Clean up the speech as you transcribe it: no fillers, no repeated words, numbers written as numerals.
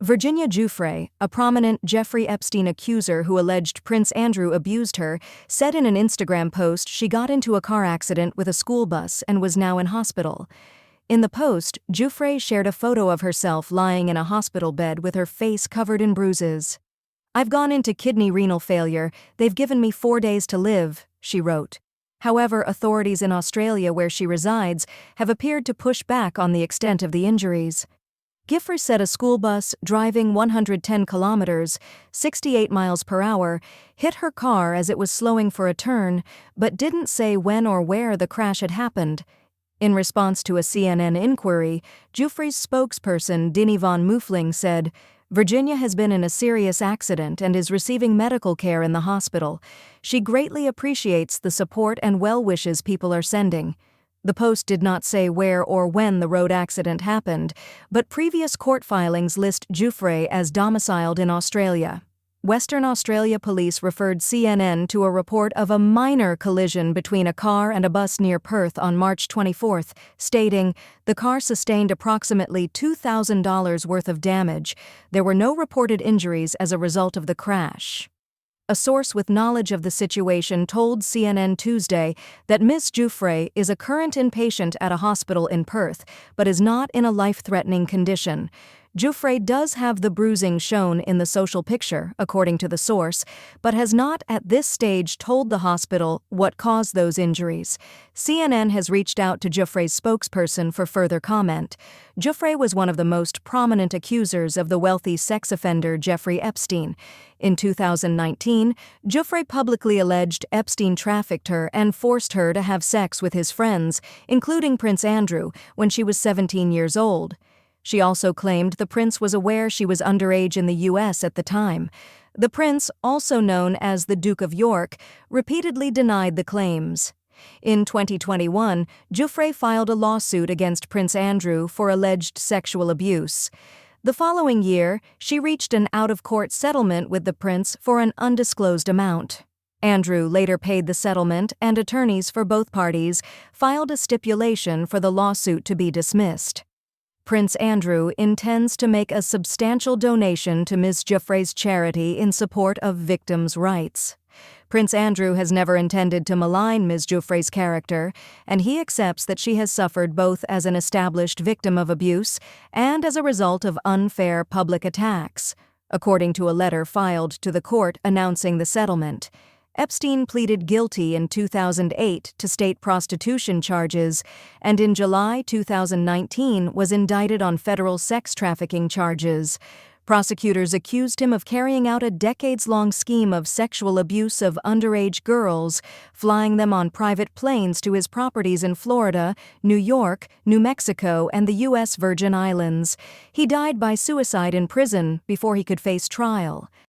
Virginia Giuffre, a prominent Jeffrey Epstein accuser who alleged Prince Andrew abused her, said in an Instagram post she got into a car accident with a school bus and was now in hospital. In the post, Giuffre shared a photo of herself lying in a hospital bed with her face covered in bruises. "I've gone into kidney renal failure, they've given me 4 days to live," she wrote. However, authorities in Australia where she resides have appeared to push back on the extent of the injuries. Giuffre said a school bus driving 110 kilometers, 68 miles per hour, hit her car as it was slowing for a turn, but didn't say when or where the crash had happened. In response to a CNN inquiry, Giuffre's spokesperson Dinny von Muffling said, "Virginia has been in a serious accident and is receiving medical care in the hospital. She greatly appreciates the support and well wishes people are sending." The post did not say where or when the road accident happened, but previous court filings list Giuffre as domiciled in Australia. Western Australia police referred CNN to a report of a minor collision between a car and a bus near Perth on March 24, stating, "The car sustained approximately $2,000 worth of damage. There were no reported injuries as a result of the crash." A source with knowledge of the situation told CNN Tuesday that Ms. Giuffre is a current inpatient at a hospital in Perth, but is not in a life-threatening condition. Giuffre does have the bruising shown in the social picture, according to the source, but has not at this stage told the hospital what caused those injuries. CNN has reached out to Giuffre's spokesperson for further comment. Giuffre was one of the most prominent accusers of the wealthy sex offender Jeffrey Epstein. In 2019, Giuffre publicly alleged Epstein trafficked her and forced her to have sex with his friends, including Prince Andrew, when she was 17 years old. She also claimed the prince was aware she was underage in the U.S. at the time. The prince, also known as the Duke of York, repeatedly denied the claims. In 2021, Giuffre filed a lawsuit against Prince Andrew for alleged sexual abuse. The following year, she reached an out-of-court settlement with the prince for an undisclosed amount. Andrew later paid the settlement, and attorneys for both parties filed a stipulation for the lawsuit to be dismissed. Prince Andrew intends to make a substantial donation to Ms. Giuffre's charity in support of victims' rights. Prince Andrew has never intended to malign Ms. Giuffre's character, and he accepts that she has suffered both as an established victim of abuse and as a result of unfair public attacks, according to a letter filed to the court announcing the settlement. Epstein pleaded guilty in 2008 to state prostitution charges, and in July 2019 was indicted on federal sex trafficking charges. Prosecutors accused him of carrying out a decades-long scheme of sexual abuse of underage girls, flying them on private planes to his properties in Florida, New York, New Mexico, and the U.S. Virgin Islands. He died by suicide in prison before he could face trial.